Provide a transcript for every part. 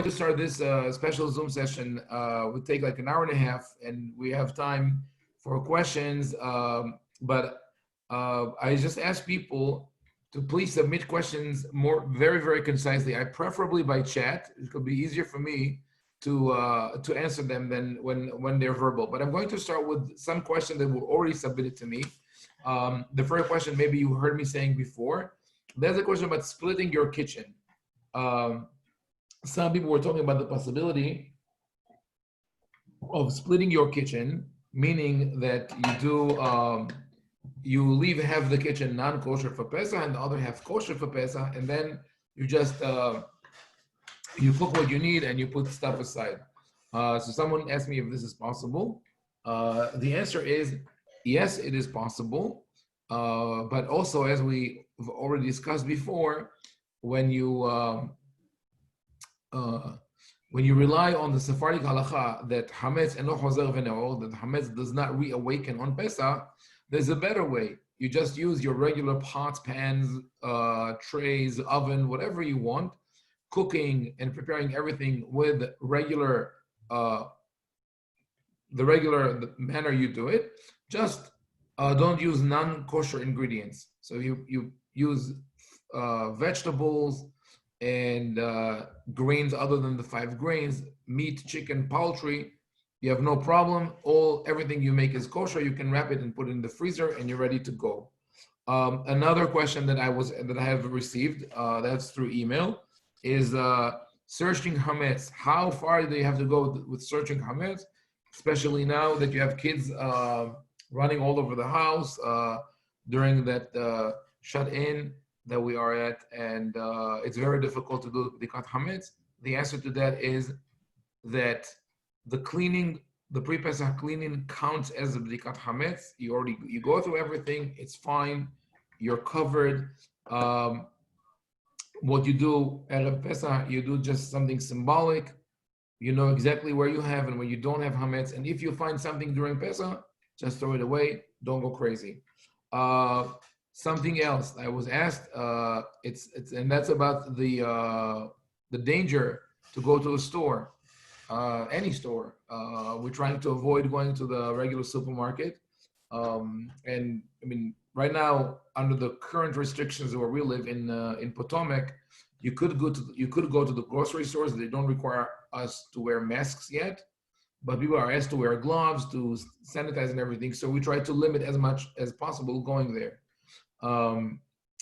To start this special Zoom session. Would take like an hour and a half, and we have time for questions. But I just ask people to please submit questions very, very concisely. I preferably by chat. It could be easier for me to answer them than when they're verbal. But I'm going to start with some questions that were already submitted to me. The first question, maybe you heard me saying before. There's a question about splitting your kitchen. Some people were talking about the possibility of splitting your kitchen, meaning that you leave half the kitchen non-kosher for Pesach and the other half kosher for Pesach, and then you just you cook what you need and you put stuff aside. So someone asked me if this is possible. The answer is yes, it is possible. But also, as we've already discussed before, when you rely on the Sephardic halacha that Hametz eno chozer v'neor, that Hametz does not reawaken on Pesach, there's a better way. You just use your regular pots, pans, trays, oven, whatever you want, cooking and preparing everything with the regular manner you do it. Just don't use non-kosher ingredients. So you use vegetables and grains other than the 5 grains, meat, chicken, poultry. You have no problem. Everything you make is kosher. You can wrap it and put it in the freezer, and you're ready to go. Another question that I have received, that's through email, is searching hametz. How far do you have to go with searching hametz, especially now that you have kids running all over the house during that shut-in that we are at, and it's very difficult to do bdikat hametz. The answer to that is that the pre-Pesach cleaning counts as a bdikat hametz. You go through everything, it's fine, you're covered. What you do at Pesach, you do just something symbolic. You know exactly where you have and where you don't have hametz, and if you find something during Pesach, just throw it away. Don't go crazy. Something else I was asked, and that's about the danger to go to a store, any store. We're trying to avoid going to the regular supermarket, and I mean right now under the current restrictions where we live in Potomac, you could go to the grocery stores. They don't require us to wear masks yet, but people are asked to wear gloves, to sanitize and everything. So we try to limit as much as possible going there.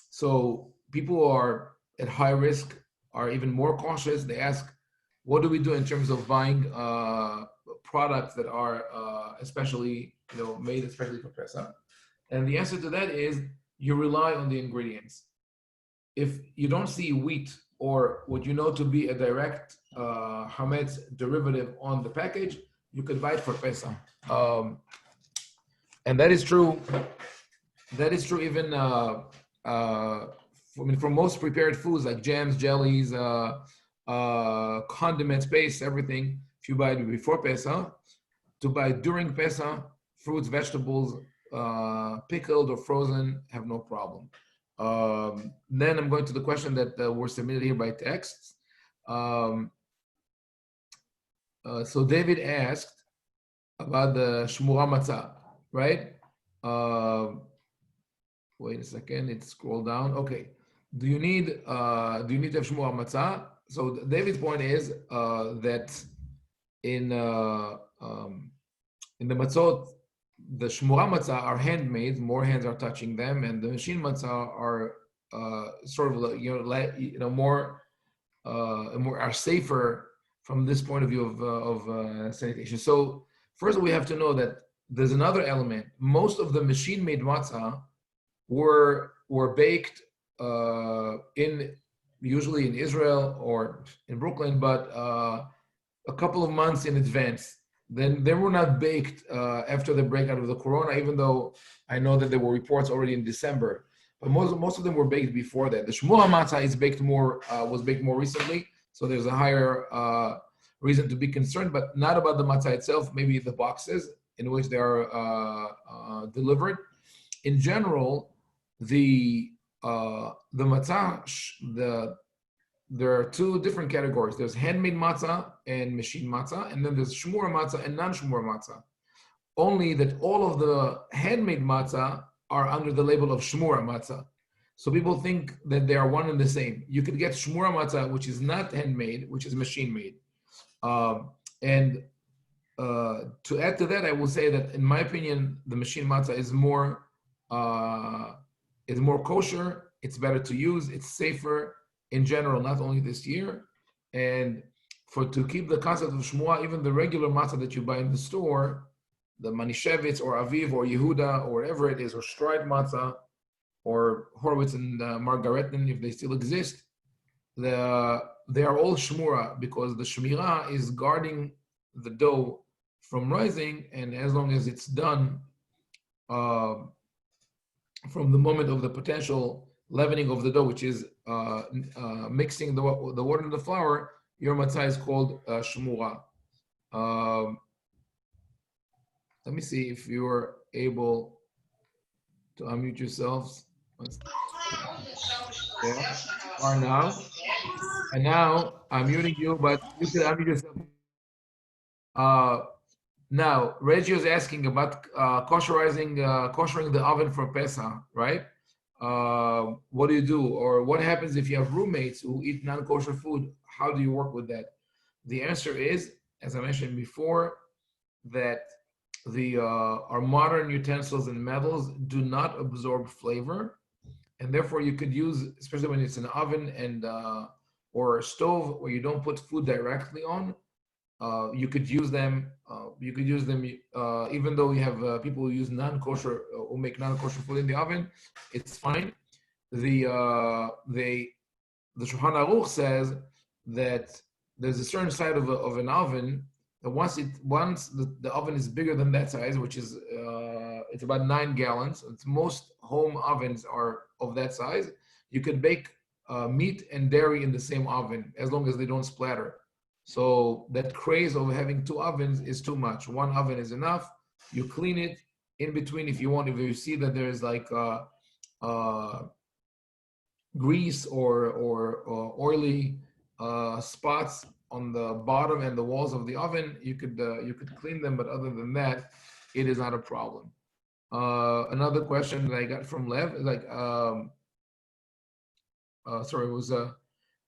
So people who are at high risk are even more cautious. They ask, what do we do in terms of buying products that are especially made especially for Pesach? And the answer to that is you rely on the ingredients. If you don't see wheat or what you know to be a direct hametz derivative on the package, you could buy it for Pesach. And that is true. That is true even for most prepared foods like jams, jellies, condiments, paste, everything. If you buy it before Pesach, to buy during Pesach, fruits, vegetables, pickled or frozen, have no problem. Then I'm going to the question that were submitted here by text. So David asked about the shmura matzah, right? Wait a second, it scrolled down. Okay. Do you need to have shmura matzah? So David's point is that in the matzot, the shmura matzah are handmade. More hands are touching them, and the machine matzah are sort of more are safer from this point of view of sanitation. So first, we have to know that there's another element. Most of the machine-made matzah were baked usually in Israel or in Brooklyn, but a couple of months in advance. Then they were not baked after the breakout of the corona, even though I know that there were reports already in December. But most of them were baked before that. The shmura matzah was baked more recently, so there's a higher reason to be concerned, but not about the matzah itself. Maybe the boxes in which they are delivered. In general, the matzah, there are two different categories. There's handmade matzah and machine matzah, and then there's shmura matzah and non-shmura matzah. Only that all of the handmade matzah are under the label of shmura matzah. So people think that they are one and the same. You could get shmura matzah, which is not handmade, which is machine made. And to add to that, I will say that in my opinion, the machine matzah is more kosher. It's better to use. It's safer in general, not only this year. And to keep the concept of shmua, even the regular matzah that you buy in the store, the Manishevitz or Aviv or Yehuda or whatever it is, or Stride matzah or Horowitz and Margaretin, if they still exist, they are all shmura, because the shmira is guarding the dough from rising, and as long as it's done from the moment of the potential leavening of the dough, which is mixing the water and the flour, your matzah is called shmura. Let me see if you are able to unmute yourselves. Yeah, or now. And now I'm muting you, but you can unmute yourself. Now, Reggie was asking about koshering the oven for Pesach, right? What do you do? Or what happens if you have roommates who eat non-kosher food? How do you work with that? The answer is, as I mentioned before, that our modern utensils and metals do not absorb flavor, and therefore you could use, especially when it's an oven and or a stove where you don't put food directly on, you could use them. Even though you have people who use non-kosher who make non-kosher food in the oven, it's fine. The Shulchan Aruch says that there's a certain side of an oven that once the oven is bigger than that size, which is it's about 9 gallons. Most home ovens are of that size. You could bake meat and dairy in the same oven as long as they don't splatter. So that craze of having 2 ovens is too much. 1 oven is enough. You clean it in between if you want. If you see that there is like grease or oily spots on the bottom and the walls of the oven, you could clean them. But other than that, it is not a problem. Another question that I got from Lev is like, sorry, it was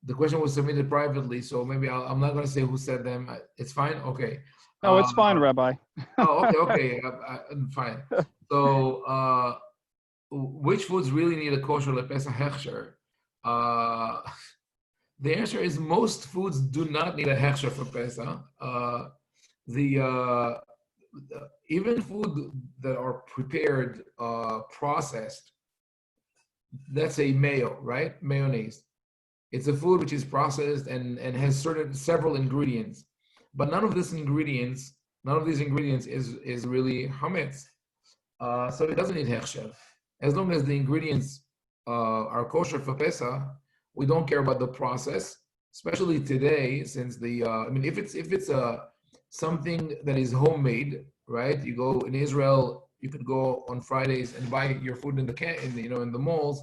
the question was submitted privately, so maybe I'm not going to say who said them. It's fine. Okay. No, it's fine, Rabbi. Okay. Fine. So, which foods really need a kosher lepesach hechsher? The answer is most foods do not need a hechsher for Pesach. Even food that are prepared, processed, let's say mayo, right? Mayonnaise. It's a food which is processed and has several ingredients, but none of these ingredients is really chametz. So it doesn't need hechsher. As long as the ingredients are kosher for Pesach, we don't care about the process, especially today, since if it's something that is homemade, right? You go in Israel, you could go on Fridays and buy your food in the malls.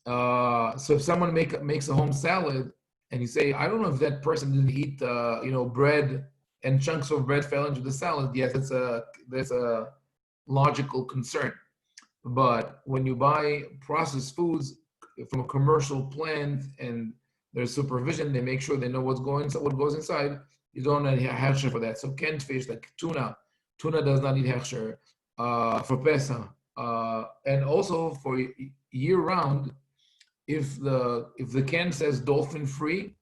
So if someone makes a home salad and you say, I don't know if that person didn't eat, bread and chunks of bread fell into the salad. Yes, that's a logical concern. But when you buy processed foods from a commercial plant and there's supervision, they make sure they know what goes inside. You don't need hechsher for that. So canned fish like tuna does not need hechsher for Pesach, and also for year round. If the can says dolphin free,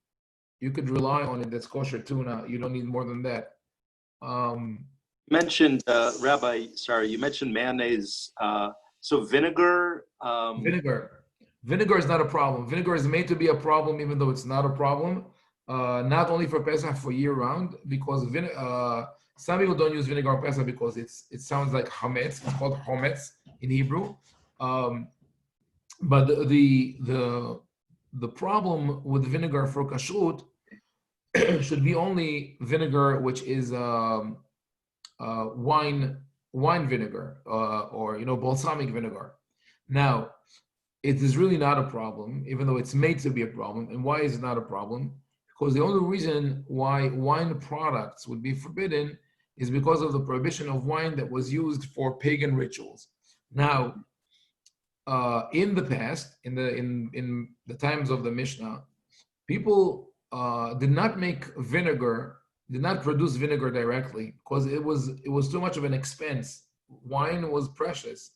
you could rely on it. That's kosher tuna. You don't need more than that. Mentioned Rabbi. Sorry, you mentioned mayonnaise. So vinegar. Vinegar is not a problem. Vinegar is made to be a problem, even though it's not a problem. Not only for Pesach, for year round, because some people don't use vinegar on Pesach because it sounds like chametz. It's called chometz in Hebrew. But the problem with vinegar for kashrut should be only vinegar which is wine vinegar or balsamic vinegar. Now, it is really not a problem, even though it's made to be a problem. And why is it not a problem? Because the only reason why wine products would be forbidden is because of the prohibition of wine that was used for pagan rituals. Now, in the past, in the times of the Mishnah, people did not make vinegar, did not produce vinegar directly because it was too much of an expense. Wine was precious.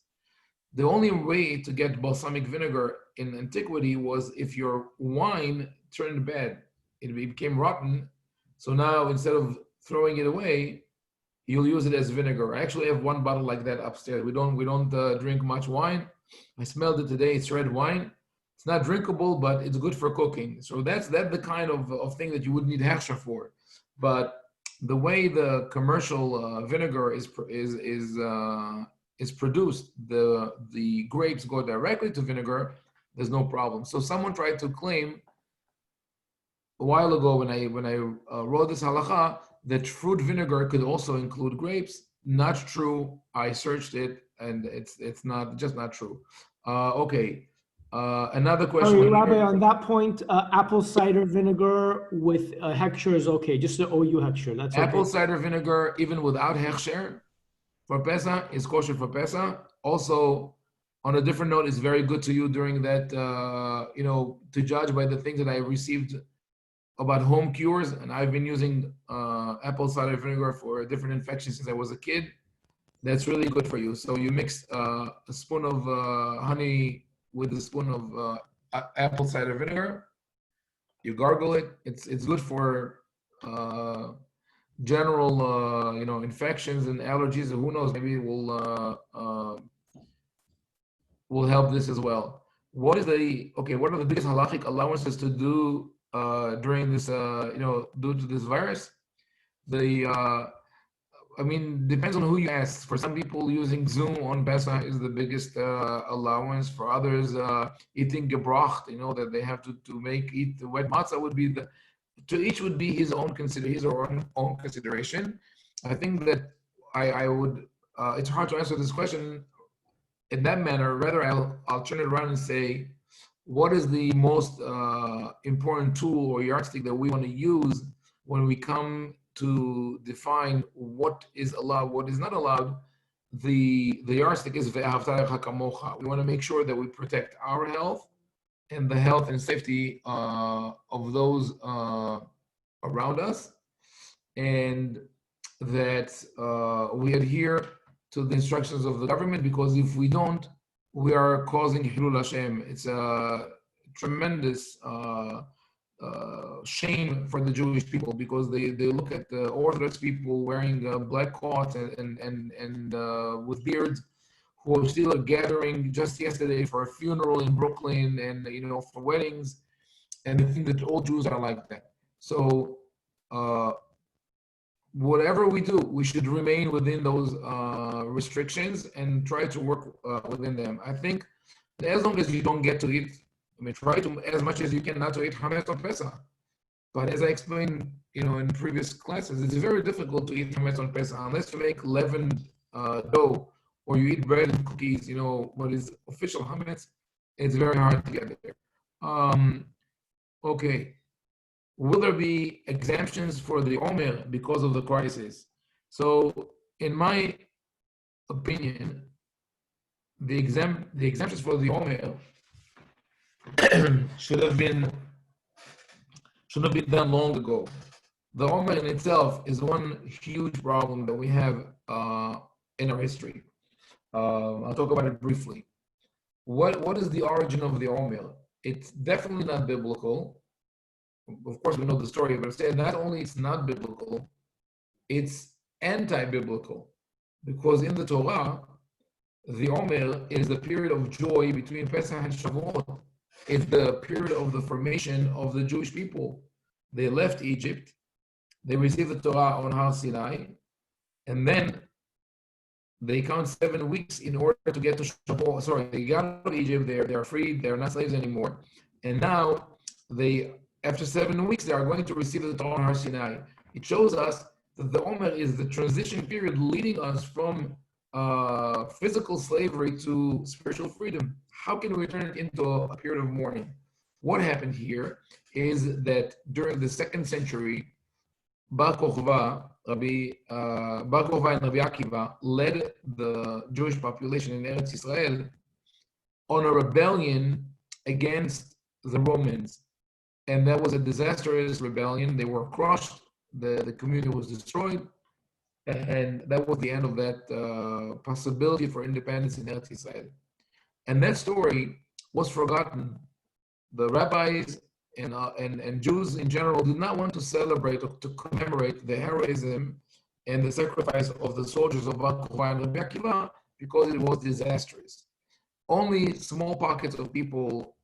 The only way to get balsamic vinegar in antiquity was if your wine turned bad, it became rotten. So now instead of throwing it away, you'll use it as vinegar. I actually have one bottle like that upstairs. We don't drink much wine. I smelled it today. It's red wine. It's not drinkable, but it's good for cooking. So that's the kind of thing that you would need hechsher for. But the way the commercial vinegar is produced, the grapes go directly to vinegar. There's no problem. So someone tried to claim a while ago when I wrote this halacha that fruit vinegar could also include grapes. Not true. I searched it, and it's not true. Okay. Another question. Sorry, Rabbi, on that point, apple cider vinegar with hechsher is okay. Just the OU hechsher. That's okay. Apple cider vinegar, even without hechsher, for Pesach is kosher for Pesach. Also, on a different note, it's very good to you during that, to judge by the things that I received about home cures. And I've been using apple cider vinegar for different infections since I was a kid. That's really good for you. So you mix a spoon of honey with a spoon of apple cider vinegar. You gargle it. It's good for general infections and allergies, and who knows, maybe it will help this as well. What are the biggest halachic allowances to do during this due to this virus? Depends on who you ask. For some people, using Zoom on Pesach is the biggest allowance. For others, eating gebracht, that they have to eat the wet matzah would be to each would be his own consideration. I think that I would. It's hard to answer this question in that manner. Rather, I'll turn it around and say, what is the most important tool or yardstick that we want to use when we come to define what is allowed, what is not allowed? The yardstick is ve'ahavta lecha kamocha. We want to make sure that we protect our health and the health and safety of those around us, and that we adhere to the instructions of the government, because if we don't, we are causing Hilul Hashem. It's a tremendous shame for the Jewish people, because they look at the Orthodox people wearing black coats and with beards, who are still gathering just yesterday for a funeral in Brooklyn and for weddings, and they think that all Jews are like that. So whatever we do, we should remain within those restrictions and try to work within them. I think that as long as you don't get to eat, try to, as much as you can, not to eat Hametz on Pesach. But as I explained, in previous classes, it's very difficult to eat Hametz on Pesach unless you make leavened dough, or you eat bread and cookies, what is official Hametz. It's very hard to get there. Okay. Will there be exemptions for the Omer because of the crisis? So, in my opinion, the exemptions for the Omer should have been done long ago. The Omer in itself is one huge problem that we have in our history. I'll talk about it briefly. What is the origin of the Omer? It's definitely not biblical. Of course, we know the story, but not only it's not biblical, it's anti-biblical, because in the Torah, the Omer is the period of joy between Pesach and Shavuot. It's the period of the formation of the Jewish people. They left Egypt, they received the Torah on Har Sinai, and then they count 7 weeks in order to get to Shavuot. Sorry, they got out of Egypt, they are freed, they are not slaves anymore. And now, after 7 weeks, they are going to receive the Torah on Har Sinai. It shows us that the Omer is the transition period leading us from physical slavery to spiritual freedom. How can we turn it into a period of mourning? What happened here is that during the 2nd century, Bar Kokhba, Bar Kokhba and Rabbi Akiva led the Jewish population in Eretz Israel on a rebellion against the Romans. And that was a disastrous rebellion. They were crushed, the community was destroyed, and that was the end of that possibility for independence in Eretz Israel. And that story was forgotten. The rabbis and Jews in general did not want to celebrate or to commemorate the heroism and the sacrifice of the soldiers of Bar Kokhba and Rabbi Akiva because it was disastrous. Only small pockets of people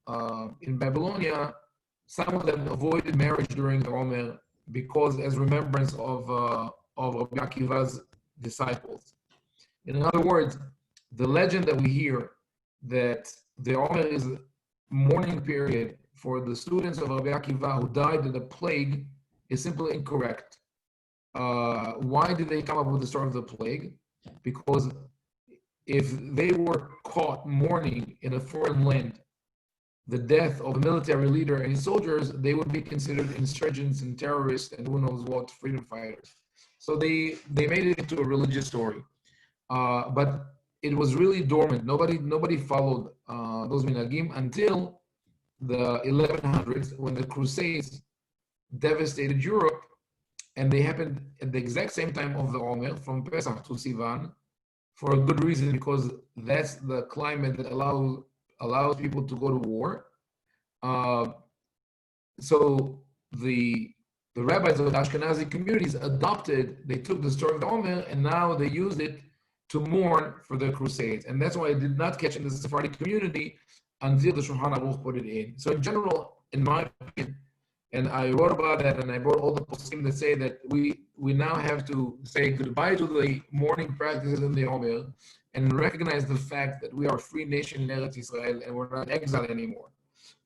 in Babylonia, some of them avoided marriage during the Omer because as remembrance of Rabbi Akiva's disciples. In other words, the legend that we hear that the Omer is a mourning period for the students of Rabbi Akiva who died in the plague is simply incorrect. Why did they come up with the story of the plague? Because if they were caught mourning in a foreign land the death of a military leader and his soldiers, they would be considered insurgents and terrorists and who knows what, freedom fighters. So they made it into a religious story. But it was really dormant. Nobody followed those minhagim until the 1100s when the Crusades devastated Europe, and they happened at the exact same time of the Omer, from Pesach to Sivan, for a good reason, because that's the climate that allows people to go to war. So the rabbis of the Ashkenazi communities they took the story of the Omer, and now they used it to mourn for the Crusades. And that's why it did not catch in the Sephardic community until the Shulchan Aruch put it in. So in general, in my opinion, and I wrote about that, and I brought all the poskim that say that we now have to say goodbye to the mourning practices in the Omer and recognize the fact that we are a free nation in Eretz Israel and we're not in exile anymore.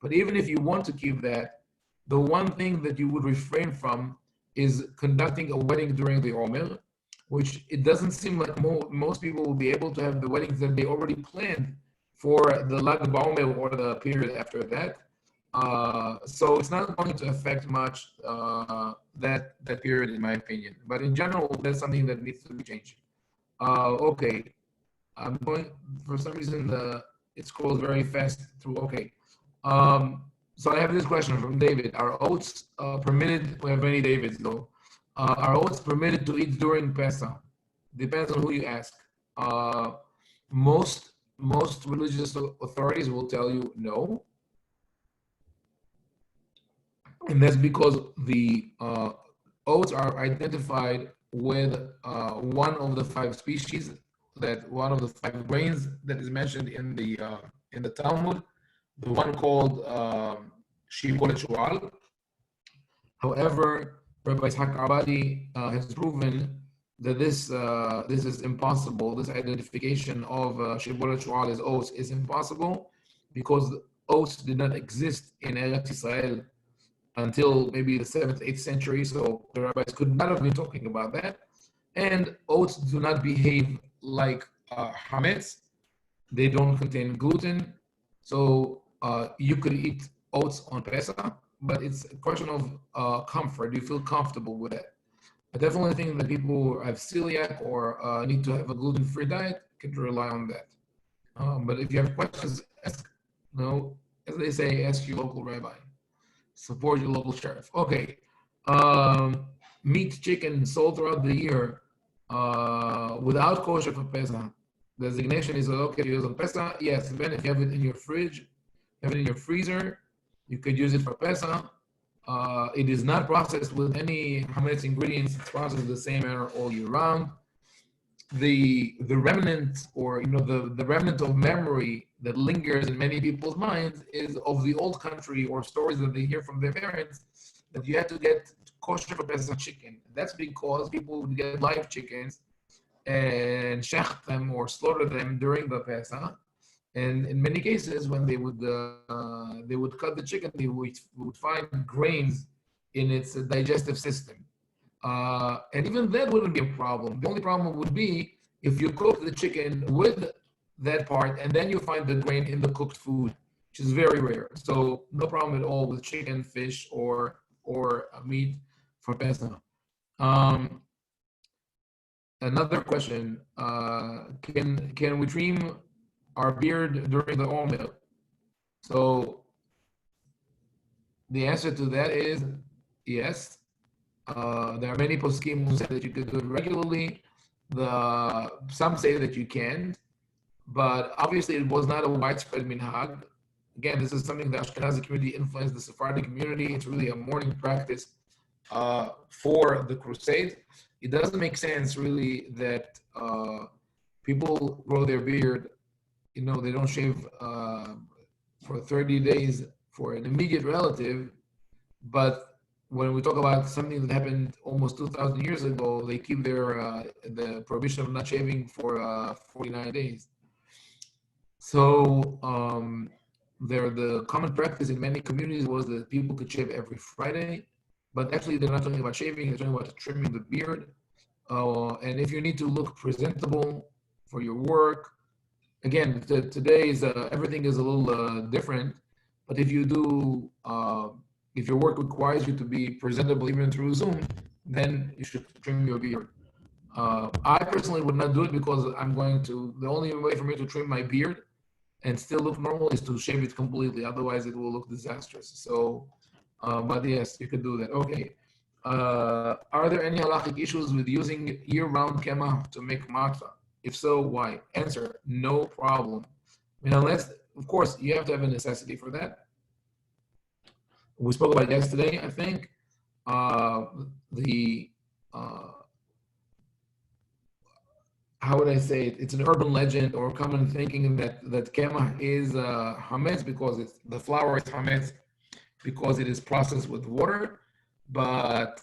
But even if you want to keep that, the one thing that you would refrain from is conducting a wedding during the Omer, which it doesn't seem like most people will be able to have the weddings that they already planned for the Lag BaOmer or the period after that. So it's not going to affect much that period, in my opinion. But in general, that's something that needs to be changed. Okay, I'm going, for some reason, it scrolls very fast through. Okay. So I have this question from David. Are oats permitted? We have many Davids though. Are oats permitted to eat during Pesach? Depends on who you ask. Most religious authorities will tell you no. And that's because the oats are identified with one of the 5 species, one of the 5 grains that is mentioned in the Talmud, the one called Shibboleth. However, Rabbi Haim Ovadia has proven that this is impossible. This identification of Shibboleth as oats is impossible because oats did not exist in Eretz Israel until maybe the 7th, 8th century. So the rabbis could not have been talking about that. And oats do not behave like hametz. They don't contain gluten. So you could eat oats on Pesach, but it's a question of comfort. Do you feel comfortable with it? I definitely think that people who have celiac or need to have a gluten-free diet can rely on that. But if you have questions, ask, as they say, ask your local rabbi. Support your local sheriff. Okay. Meat, chicken sold throughout the year without kosher for Pesach. Designation is okay to use on Pesach. Yes, then if you have it in your fridge, have it in your freezer, you could use it for Pesach. It is not processed with any hametz ingredients. It's processed the same manner all year round. The remnant, or the remnant of memory that lingers in many people's minds is of the old country or stories that they hear from their parents that you had to get kosher for Pesach chicken. That's because people would get live chickens and shech them or slaughter them during the Pesach. And in many cases, when they would cut the chicken, they would find grains in its digestive system. And even that wouldn't be a problem. The only problem would be if you cook the chicken with that part and then you find the grain in the cooked food, which is very rare. So no problem at all with chicken, fish, or meat for Pesach. Another question: can we trim our beard during the omer? So the answer to that is yes. There are many poskim who say that you could do it regularly. Some say that you can't, but obviously it was not a widespread minhag. Again, this is something the Ashkenazi community influenced the Sephardic community. It's really a mourning practice for the crusade. It doesn't make sense really that people grow their beard. They don't shave for 30 days for an immediate relative, but when we talk about something that happened almost 2,000 years ago, they keep the prohibition of not shaving for 49 days. So the common practice in many communities was that people could shave every Friday, but actually they're not talking about shaving, they're talking about trimming the beard. And if you need to look presentable for your work, again, today's everything is a little different, but if you do, if your work requires you to be presentable even through Zoom, then you should trim your beard. I personally would not do it because the only way for me to trim my beard and still look normal is to shave it completely. Otherwise, it will look disastrous. So, but yes, you could do that. Okay. Are there any halachic issues with using year-round kemah to make matzah? If so, why? Answer: no problem. Unless, of course, you have to have a necessity for that. We spoke about yesterday, I think. How would I say it? It's an urban legend or common thinking that kemah is hametz because the flour is hametz because it is processed with water, but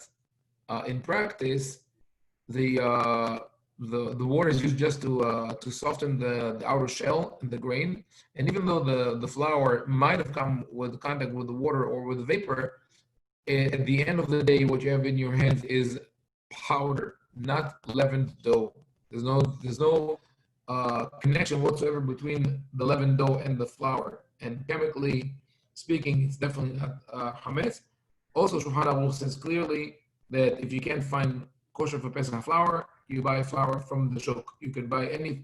in practice, the water is used just to soften the outer shell and the grain. And even though the flour might have come with contact with the water or with the vapor, at the end of the day, what you have in your hands is powder, not leavened dough. There's no connection whatsoever between the leavened dough and the flour. And chemically speaking, it's definitely not hametz. Also, Shulchan Aruch says clearly that if you can't find kosher for Pesach flour, you buy flour from the shuk. You can buy any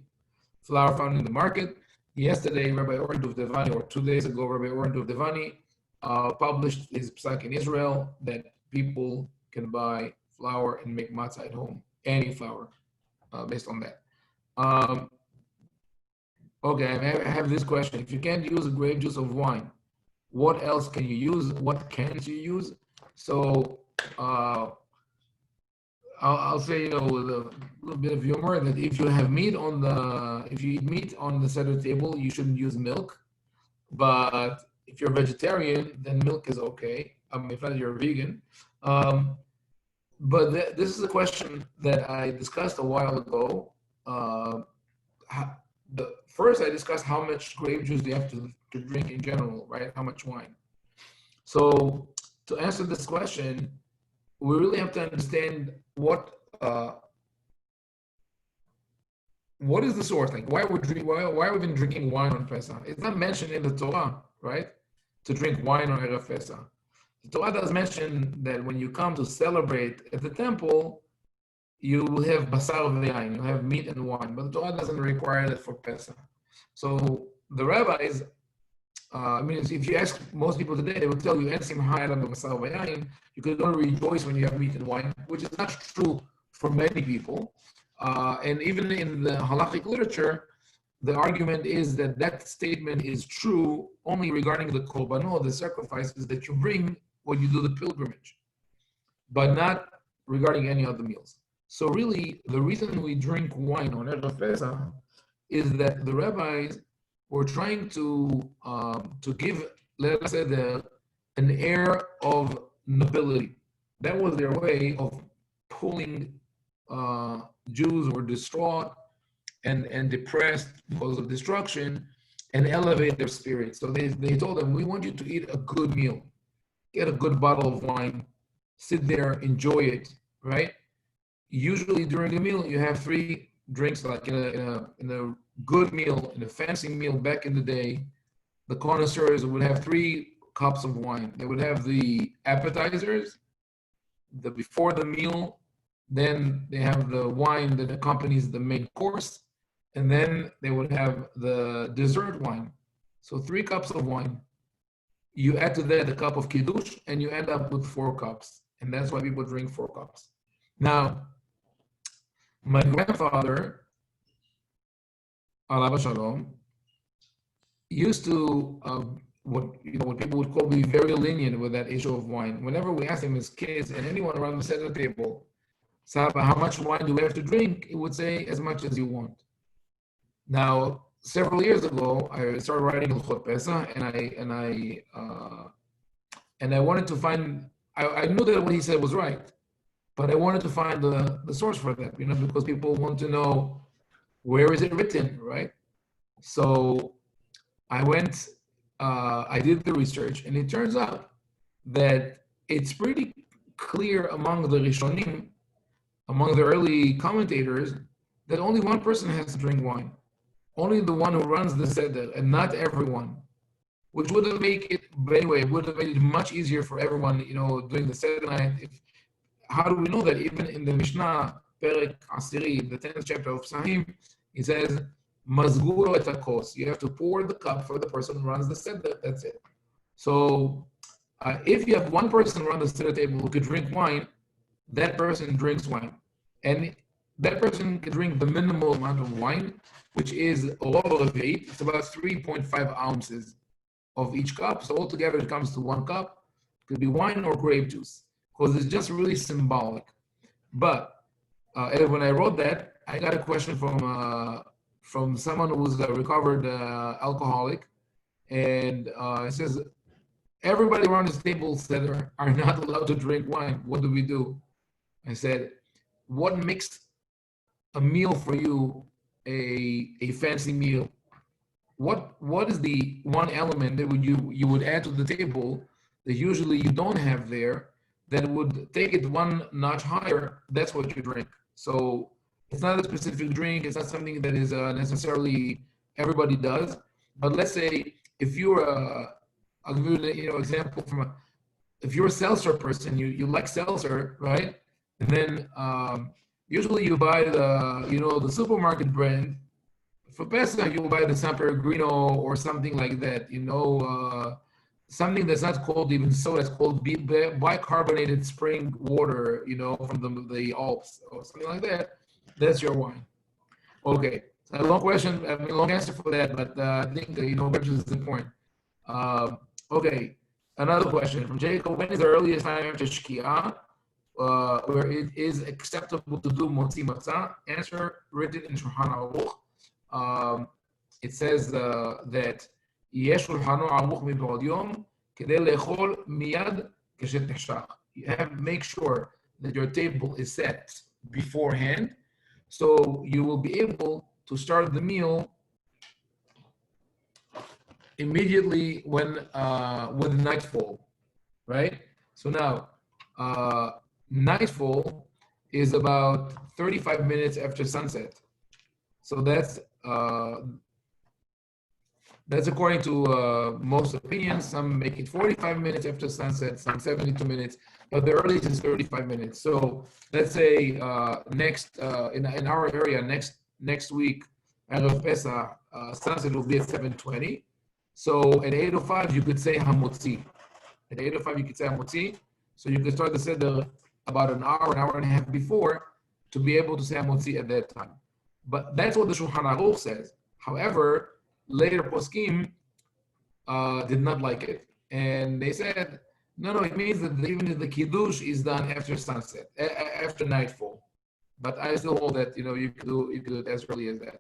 flour found in the market. Yesterday, Rabbi Oren Dov Devani, or 2 days ago, Rabbi Oren Dov Devani published his psak in Israel that people can buy flour and make matzah at home, any flour, based on that. Okay, I have this question. If you can't use grape juice of wine, what else can you use? What cans you use? So I'll say, with a little bit of humor, that if you have if you eat meat on the Seder table, you shouldn't use milk. But if you're a vegetarian, then milk is okay. If not, you're a vegan. But this is a question that I discussed a while ago. First, I discussed how much grape juice do you have to drink in general, right? How much wine? So to answer this question, we really have to understand what is the source? Like, why are we even drinking wine on Pesach? It's not mentioned in the Torah, right? To drink wine on Erev Pesach. The Torah does mention that when you come to celebrate at the temple, you will have basar v'yain, you have meat and wine, but the Torah doesn't require that for Pesach. So the rabbis, if you ask most people today, they will tell you, you could only rejoice when you have meat and wine, which is not true for many people. And even in the halachic literature, the argument is that statement is true only regarding the korbanot, the sacrifices that you bring when you do the pilgrimage, but not regarding any other meals. So really, the reason we drink wine on Erev Pesach is that the rabbis were trying to give, let's say, an air of nobility. That was their way of pulling Jews who were distraught and depressed because of destruction and elevate their spirits. So they told them, we want you to eat a good meal. Get a good bottle of wine, sit there, enjoy it, right? Usually during a meal, you have 3 drinks, like in a good meal, in a fancy meal back in the day, the connoisseurs would have 3 cups of wine. They would have the appetizers, the before the meal, then they have the wine that accompanies the main course, and then they would have the dessert wine. So 3 cups of wine. You add to that a cup of kiddush, and you end up with 4 cups. And that's why people drink 4 cups. Now, my grandfather, alav shalom, used to what people would call be very lenient with that issue of wine. Whenever we asked him as kids and anyone around the Seder table, Saba, how much wine do we have to drink? He would say, as much as you want. Now, several years ago, I started writing Hilchot Pesach, and I wanted to find. I knew that what he said was right, but I wanted to find the source for that, because people want to know where is it written, right? So I went, I did the research, and it turns out that it's pretty clear among the Rishonim, among the early commentators, that only one person has to drink wine. Only the one who runs the Seder, and not everyone. Which would have made it, but anyway, it would have made it much easier for everyone, doing the Seder night. How do we know that? Even in the Mishnah, Perek Asiri, the 10th chapter of Sahim, it says, Mazguro et hakos. You have to pour the cup for the person who runs the Seder. That's it. So, if you have one person around the Seder table who could drink wine, that person drinks wine. And that person can drink the minimal amount of wine, which is a weight. It's about 3.5 ounces of each cup. So altogether it comes to 1 cup. It could be wine or grape juice, because it's just really symbolic. But when I wrote that, I got a question from someone who was a recovered alcoholic, and it says, everybody around this table said are not allowed to drink wine. What do we do? I said, what makes a meal for you a fancy meal? What is the one element that you would add to the table that usually you don't have there, that would take it one notch higher? That's what you drink. So it's not a specific drink. It's not something that is necessarily everybody does. But let's say if you're I'll give you an example if you're a seltzer person, you like seltzer, right? And then usually you buy the supermarket brand. For Pesach, you will buy the San Pellegrino or something like that, something that's not called even soda, it's called bicarbonated spring water, from the Alps or something like that. That's your wine. Okay, a long question, long answer for that, but I think, which is important. Okay, another question from Jacob. When is the earliest time after Shki'ah where it is acceptable to do motzi matzah? Answer written in Shulchan Aruch. It says that yesh shulchano aruch mib'od yom kedei le'echol miyad keshet nechshach. You have to make sure that your table is set beforehand, so you will be able to start the meal immediately when with nightfall, right? So now nightfall is about 35 minutes after sunset. So that's according to most opinions. Some make it 45 minutes after sunset, some 72 minutes, but the earliest is 35 minutes. So let's say next in our area next week, Erev Pesach, sunset will be at 7:20. So at 8:05 you could say Hamotzi. At 8:05 you could say Hamotzi. So you could start the Seder about an hour and a half before to be able to say Hamotzi at that time. But that's what the Shulchan Aruch says. However, later poskim did not like it, and they said, no, it means that even if the kiddush is done after sunset, after nightfall. But I still hold that you could do it as early as that.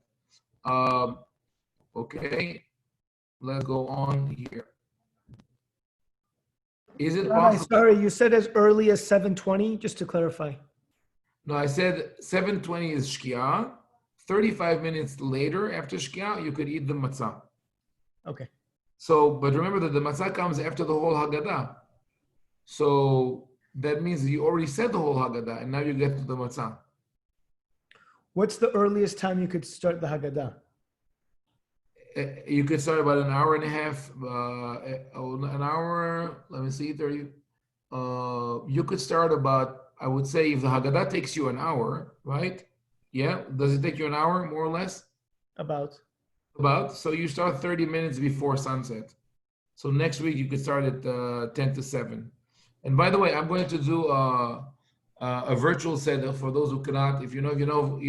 Okay, let's go on here. Is it possible? Sorry, you said as early as 7:20, just to clarify. No, I said 7:20 is Shki'ah. 35 minutes later, after Shki'ah, you could eat the matzah. Okay. So, but remember that the matzah comes after the whole Haggadah. So that means you already said the whole Haggadah, and now you get to the matzah. What's the earliest time you could start the Haggadah? You could start about an hour and a half, an hour, let me see, 30. You could start about, I would say, if the Haggadah takes you an hour, right? Yeah, does it take you an hour, more or less? About. So you start 30 minutes before sunset. So next week you could start at 10 to 7. And by the way, I'm going to do a virtual Seder for those who cannot. If you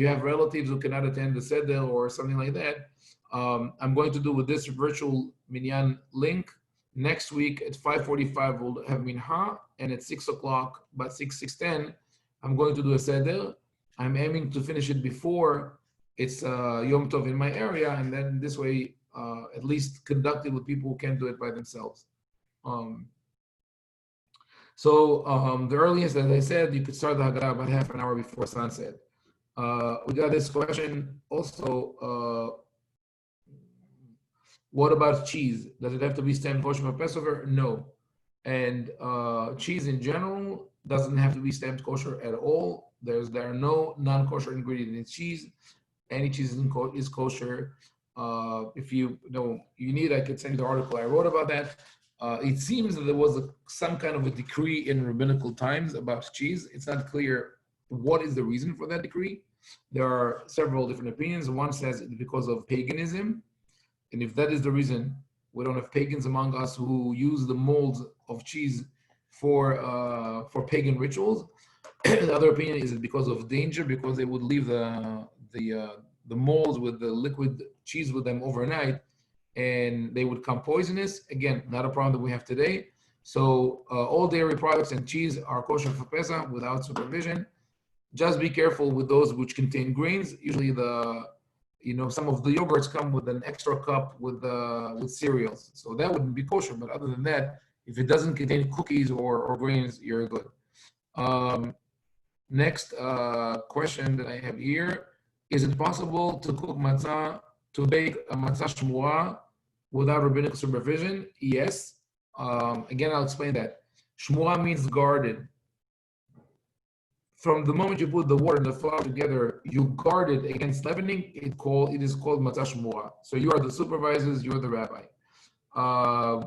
have relatives who cannot attend the Seder or something like that, I'm going to do with this virtual minyan link. Next week at 5:45 we'll have minha, and at 6 o'clock, about 6:10, I'm going to do a Seder. I'm aiming to finish it before it's Yom Tov in my area, and then this way, at least conduct it with people who can't do it by themselves. The earliest, as I said, you could start the Haggadah about half an hour before sunset. We got this question also. What about cheese? Does it have to be stamped kosher for Passover? No. And cheese in general doesn't have to be stamped kosher at all. There are no non-kosher ingredients in cheese. Any cheese is kosher. If you need, I could send you the article I wrote about that. It seems that there was some kind of a decree in rabbinical times about cheese. It's not clear what is the reason for that decree. There are several different opinions. One says it's because of paganism. And if that is the reason, we don't have pagans among us who use the molds of cheese for pagan rituals. The other opinion is because of danger, because they would leave the molds with the liquid cheese with them overnight, and they would become poisonous. Again, not a problem that we have today. So all dairy products and cheese are kosher for Pesach without supervision. Just be careful with those which contain grains. Usually some of the yogurts come with an extra cup with cereals. So that wouldn't be kosher. But other than that, if it doesn't contain cookies or grains, you're good. Next question that I have here. Is it possible to cook matzah, to bake a matzah shmura without rabbinic supervision? Yes. Again, I'll explain that. Shmura means guarded. From the moment you put the water and the flour together, you guard it against leavening. It is called matzah shmura. So you are the supervisors, you are the rabbi. I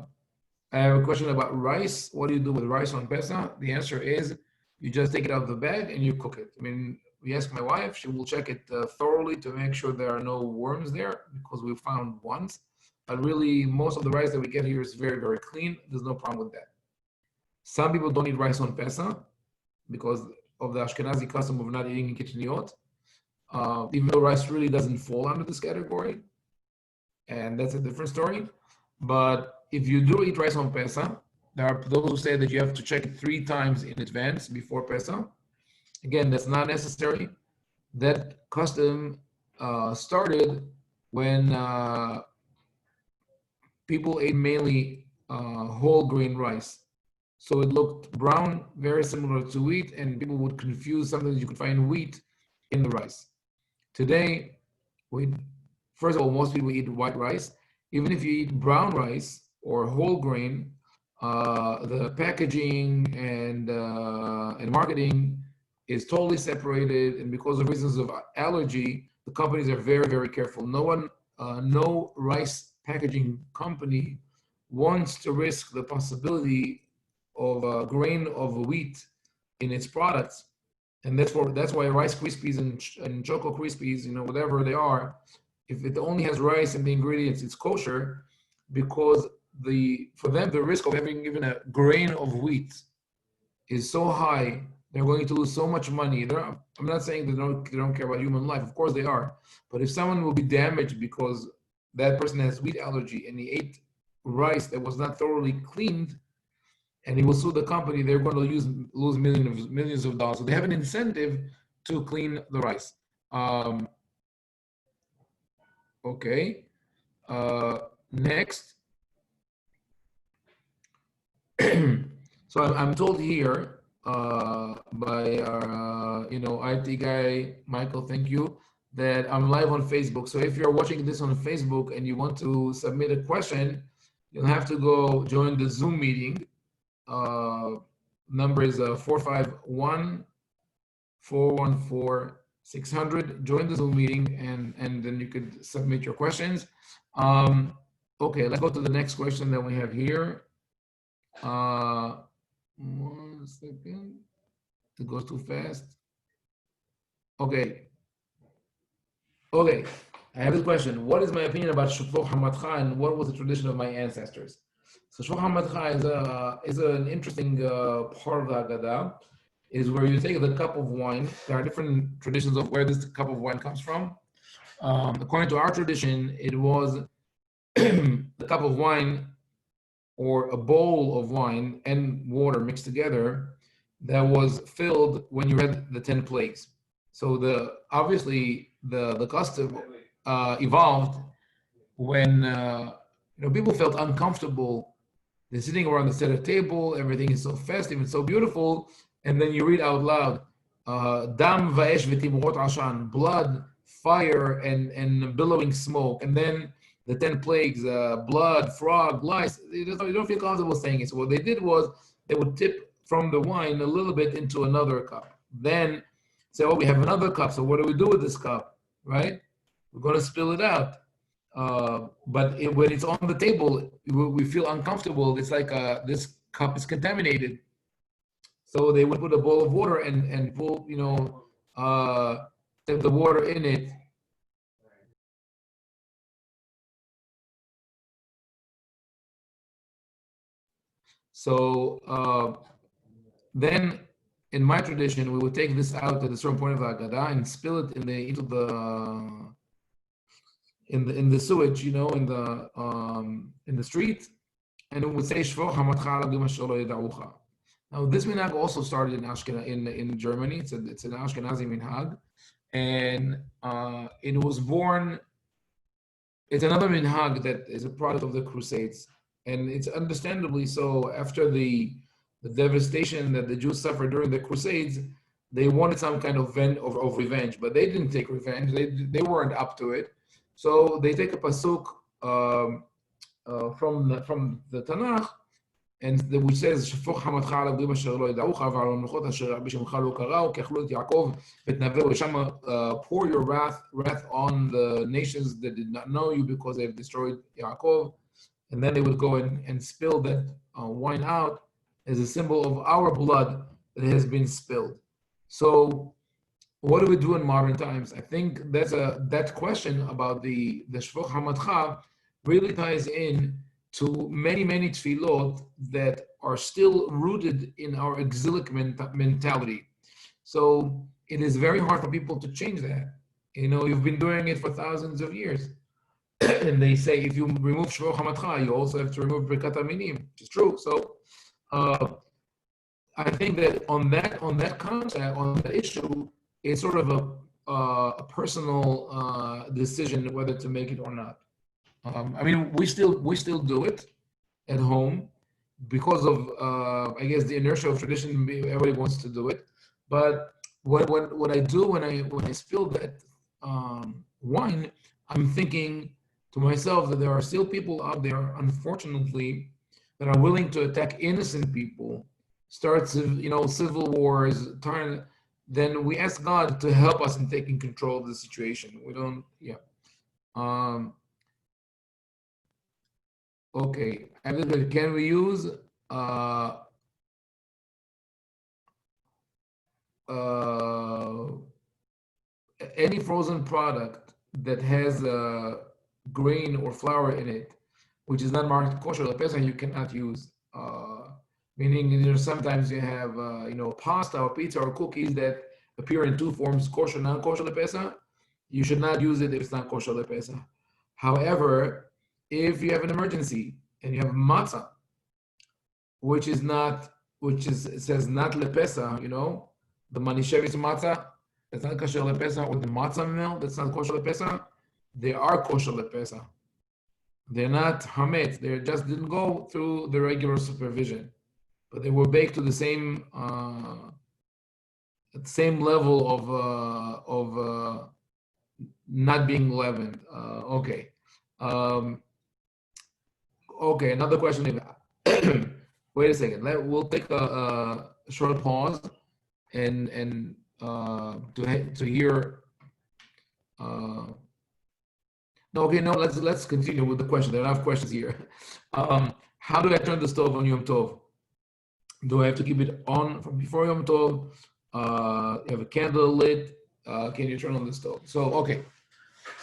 have a question about rice. What do you do with rice on Pesach? The answer is you just take it out of the bag and you cook it. I mean, we ask my wife, she will check it thoroughly to make sure there are no worms there, because we found once. But really, most of the rice that we get here is very, very clean. There's no problem with that. Some people don't eat rice on Pesach because of the Ashkenazi custom of not eating in kitcheniyot, even though rice really doesn't fall under this category. And that's a different story. But if you do eat rice on Pesach, there are those who say that you have to check it 3 times in advance before Pesach. Again, that's not necessary. That custom started when people ate mainly whole grain rice. So it looked brown, very similar to wheat, and people would confuse. Sometimes you could find wheat in the rice. Today, first of all, most people eat white rice. Even if you eat brown rice or whole grain, the packaging and marketing is totally separated, and because of reasons of allergy, the companies are very, very careful. No rice packaging company wants to risk the possibility of a grain of wheat in its products, and that's why Rice Krispies and Choco Krispies, whatever they are, if it only has rice and the ingredients, it's kosher, because for them the risk of having even a grain of wheat is so high. They're going to lose so much money. I'm not saying they don't care about human life. Of course they are. But if someone will be damaged because that person has wheat allergy and he ate rice that was not thoroughly cleaned, and he will sue the company, they're going to lose millions of dollars. So they have an incentive to clean the rice. Okay. Next. So I'm told here by our IT guy Michael, thank you, that I'm live on Facebook. So if you're watching this on Facebook and you want to submit a question, you'll have to go join the Zoom meeting. Number is 451-414-8255. 600. Join the Zoom meeting, and then you could submit your questions. Okay, let's go to the next question that we have here. 1 second. It goes too fast. Okay. Okay. I have this question. What is my opinion about Shofar Hamatcha, and what was the tradition of my ancestors? So Shofar Hamatcha is an interesting part of the Haggadah. Is where you take the cup of wine. There are different traditions of where this cup of wine comes from. According to our tradition, it was the cup of wine or a bowl of wine and water mixed together that was filled when you read the 10 plagues. So obviously the custom evolved when people felt uncomfortable. They're sitting around the Seder table, everything is so festive and so beautiful, and then you read out loud, Dam va'esh v'timrot ashan, blood, fire, and billowing smoke, and then the 10 plagues, blood, frog, lice. You don't feel comfortable saying it. So what they did was they would tip from the wine a little bit into another cup. Then say, oh, we have another cup. So what do we do with this cup, right? We're going to spill it out. But when it's on the table, we feel uncomfortable. It's like this cup is contaminated. So they would put a bowl of water and pull, the water in it. So then, in my tradition, we would take this out at a certain point of the Haggadah and spill it in the sewage, in the street, and it would say Shvoch Hamatcha ala b'ma asher lo yeda'ucha. Now, this minhag also started in Germany. It's an Ashkenazi minhag, and it was born. It's another minhag that is a product of the Crusades, and it's understandably so. After the devastation that the Jews suffered during the Crusades, they wanted some kind of revenge, but they didn't take revenge. They weren't up to it, so they take a pasuk from the Tanakh, and which says, "Shefach hamatcha ala b'rim asher lo yeda'ucha v'al hamluchot asher b'shemcha lo karau kechlu et Yaakov v'tnaveu v'shama pour your wrath on the nations that did not know you because they have destroyed Yaakov," and then they would go and spill that wine out as a symbol of our blood that has been spilled. So, what do we do in modern times? I think that question about the Shvoch Hamatcha really ties in to many tefillot that are still rooted in our exilic mentality. So it is very hard for people to change that. You've been doing it for thousands of years. And they say if you remove Shvoch Hamatcha, you also have to remove Birkat Haminim, which is true. So I think that on that concept, on that issue, it's sort of a personal decision whether to make it or not. We still do it at home because of I guess the inertia of tradition. Everybody wants to do it, but what I do when I spill that wine, I'm thinking to myself that there are still people out there, unfortunately, that are willing to attack innocent people, start civil wars, then we ask God to help us in taking control of the situation. We don't, okay, can we use any frozen product that has grain or flour in it, which is not marked kosher lepesach, you cannot use? Meaning, sometimes you have pasta or pizza or cookies that appear in two forms, kosher, non-kosher lepesach. You should not use it if it's not kosher lepesach. However, if you have an emergency and you have matzah, which says not lepesach, the manishevis matzah, that's not kosher lepesach, or the matzah meal, that's not kosher lepesach, they are kosher lepesach. They're not hametz. They just didn't go through the regular supervision, but they were baked to the same level of not being leavened. Okay. Okay, another question. Wait a second. We'll take a short pause and to hear. No, okay, no. Let's continue with the question. There are enough questions here. How do I turn the stove on Yom Tov? Do I have to keep it on from before Yom Tov? You have a candle lit. Can you turn on the stove? So, okay,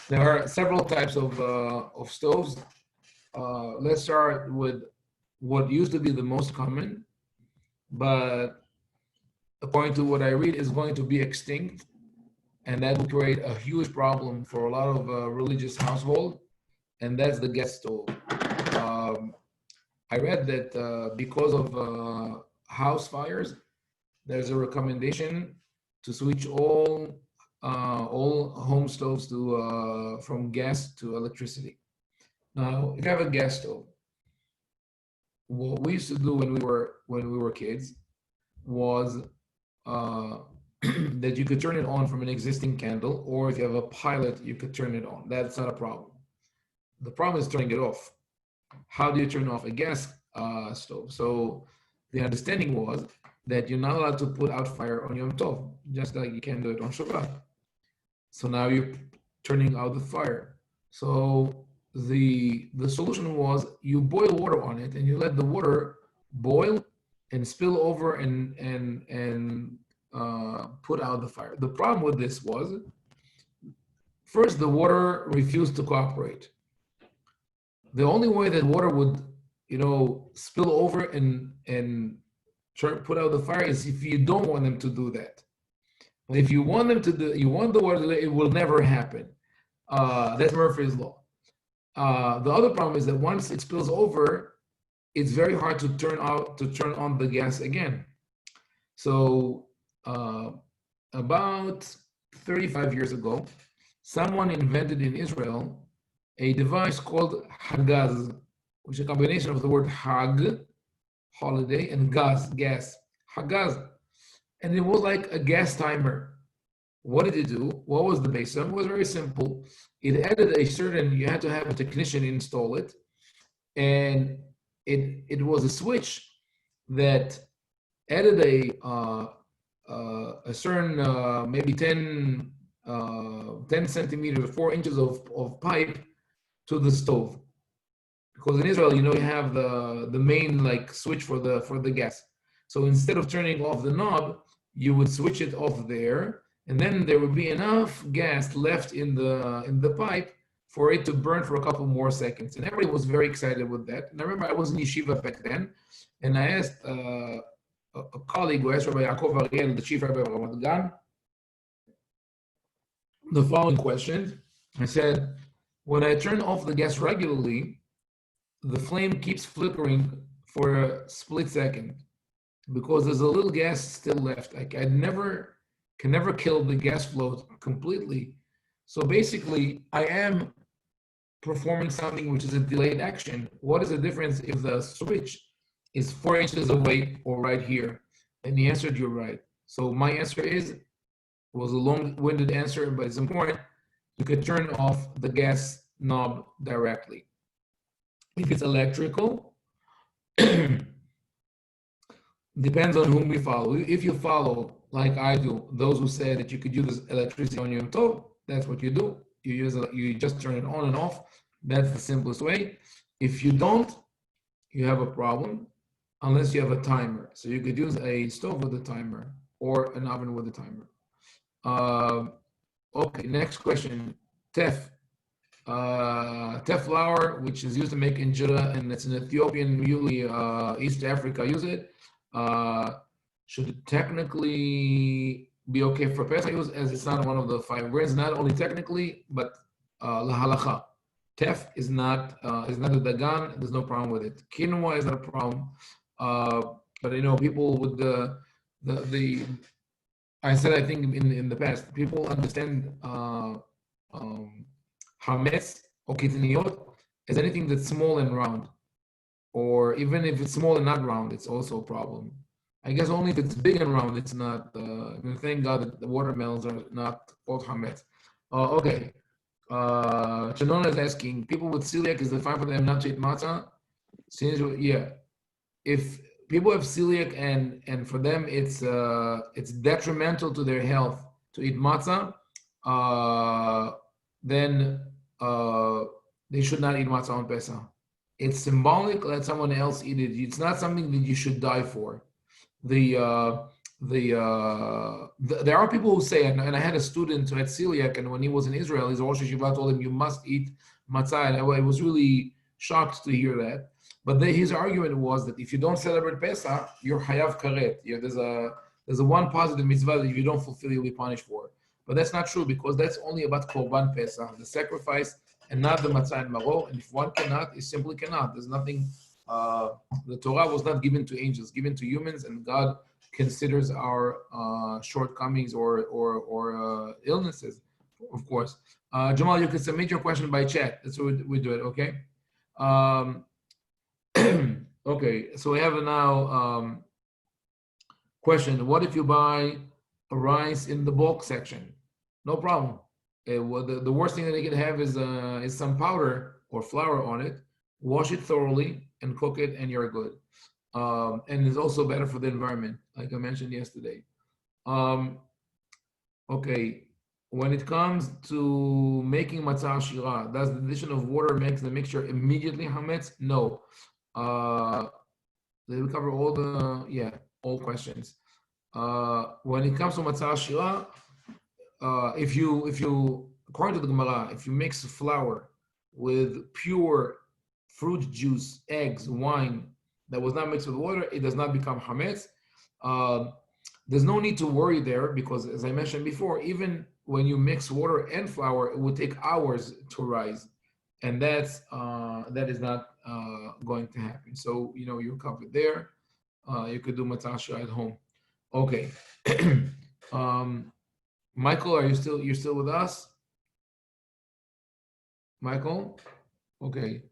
there are several types of stoves. Let's start with what used to be the most common, but according to what I read, is going to be extinct, and that will create a huge problem for a lot of religious households, and that's the gas stove. I read that because of house fires, there's a recommendation to switch all home stoves to from gas to electricity. Now, if you have a gas stove, what we used to do when we were kids was that you could turn it on from an existing candle, or if you have a pilot, you could turn it on. That's not a problem. The problem is turning it off. How do you turn off a gas stove? So the understanding was that you're not allowed to put out fire on Yom Tov, just like you can do it on Shabbat. So now you're turning out the fire. So the solution was you boil water on it and you let the water boil and spill over and put out the fire. The problem with this was, first, the water refused to cooperate. The only way that water would, spill over and put out the fire is if you don't want them to do that. But if you want them to do, you want the water to do it, it will never happen. That's Murphy's law. The other problem is that once it spills over, it's very hard to turn on the gas again. So about 35 years ago, someone invented in Israel a device called Hagaz, which is a combination of the word Hag, holiday, and gas, Hagaz. And it was like a gas timer. What did it do? What was the base? It was very simple. It added you had to have a technician install it. And it was a switch that added a certain, maybe 10 centimeters, 4 inches of pipe to the stove. Because in Israel, you have the main switch for the gas. So instead of turning off the knob, you would switch it off there, and then there would be enough gas left in the pipe for it to burn for a couple more seconds. And everybody was very excited with that. And I remember I was in Yeshiva back then, and I asked a colleague who asked Rabbi Yaakov Ariel, the chief rabbi of Ramat Gan, the following question. I said, when I turn off the gas regularly, the flame keeps flickering for a split second because there's a little gas still left. I can never kill the gas flow completely. So basically, I am performing something which is a delayed action. What is the difference if the switch is 4 inches away or right here? And he answered, you're right. So my answer was a long-winded answer, but it's important. You could turn off the gas knob directly. If it's electrical, depends on whom we follow. If you follow, like I do, those who say that you could use electricity on Yom Tov, that's what you do. You just turn it on and off. That's the simplest way. If you don't, you have a problem, unless you have a timer. So you could use a stove with a timer or an oven with a timer. Okay, next question. Teff. Teff flour, which is used to make injera, and it's an Ethiopian, usually East Africa, use it. Should it technically be okay for Pesach use, as it's not one of the 5 grains? Not only technically, but lahalacha. Teff is not a dagan. There's no problem with it. Quinoa is not a problem. But people with the I said, I think in the past, people understand hametz or kitniyot as anything that's small and round, or even if it's small and not round, it's also a problem. I guess only if it's big and round, it's not. Thank God that the watermelons are not called hametz. Okay. Shannon is asking, people with celiac, is it fine for them not to eat matzah? If people have celiac, and for them it's detrimental to their health to eat matzah, then they should not eat matzah on Pesach. It's symbolic. Let someone else eat it. It's not something that you should die for. There are people who say, and I had a student who had celiac, and when he was in Israel, his Rosh Yeshiva told him, you must eat matzah, and I was really shocked to hear that. But his argument was that if you don't celebrate Pesach, you're hayav karet. There's a one positive mitzvah that if you don't fulfill, you'll be punished for. But that's not true, because that's only about korban Pesach, the sacrifice, and not the matzah and maror. And if one cannot, it simply cannot. There's nothing. The Torah was not given to angels, given to humans, and God considers our shortcomings or illnesses, of course. Jamal, you can submit your question by chat. That's what we do it. Okay. Okay. So we have now question. What if you buy a rice in the bulk section? No problem. Well, the worst thing that they can have is some powder or flour on it. Wash it thoroughly and cook it, and you're good. And it's also better for the environment, like I mentioned yesterday. Okay, when it comes to making matzah shira, does the addition of water make the mixture immediately hametz? No. They will cover all questions. When it comes to matzah shira, if you according to the Gemara, if you mix flour with pure fruit juice, eggs, wine that was not mixed with water, it does not become hametz. There's no need to worry there, because as I mentioned before, even when you mix water and flour, it would take hours to rise, and that is not going to happen. So you're covered there. You could do matzah shira at home. Okay. Michael, you're still with us? Michael? Okay.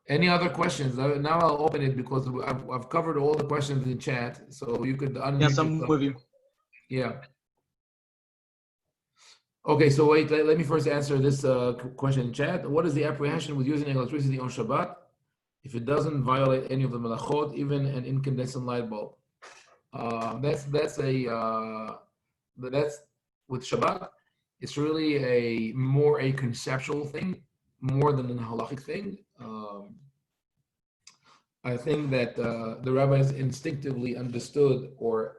Any other questions? Now I'll open it, because I've covered all the questions in chat, so you could unmute Yes, I'm yourself. with you. Yeah. Okay, so wait, let me first answer this question in chat. What is the apprehension with using electricity on Shabbat if it doesn't violate any of the melachot, even an incandescent light bulb? That's with Shabbat. It's really more a conceptual thing, more than a halachic thing. I think that the rabbis instinctively understood or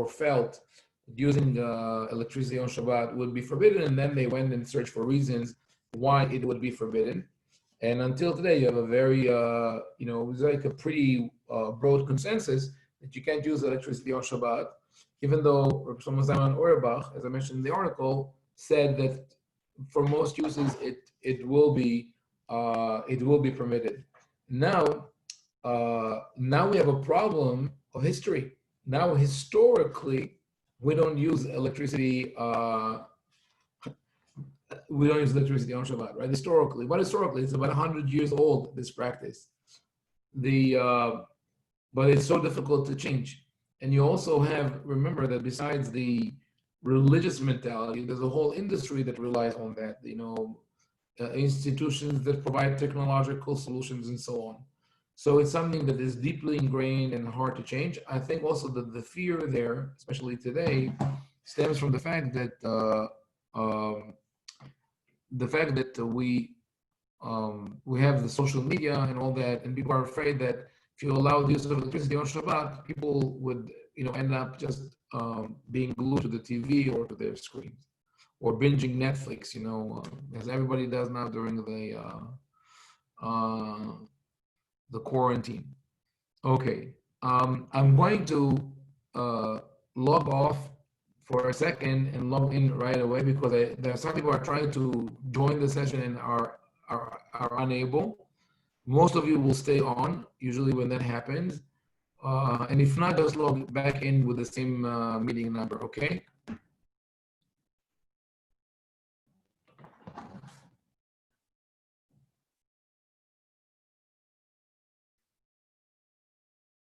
felt that using electricity on Shabbat would be forbidden, and then they went and searched for reasons why it would be forbidden. And until today, you have a very, it's like a pretty broad consensus that you can't use electricity on Shabbat, even though Rabbi Shlomo Auerbach, as I mentioned in the article, said that for most uses it will be permitted. Now we have a problem of history. Now historically, we don't use electricity. We don't use electricity on Shabbat, right? Historically, it's about 100 years old. This practice, but it's so difficult to change. And you also remember that besides the religious mentality, there's a whole industry that relies on that. Institutions that provide technological solutions and so on. So it's something that is deeply ingrained and hard to change. I think also that the fear there, especially today, stems from the fact that we have the social media and all that, and people are afraid that if you allow the use of electricity on Shabbat, people would end up just being glued to the TV or to their screens, or binging Netflix, as everybody does now during the quarantine. Okay, I'm going to log off for a second and log in right away, because there are some people who are trying to join the session and are unable. Most of you will stay on, usually when that happens. And if not, just log back in with the same meeting number, okay?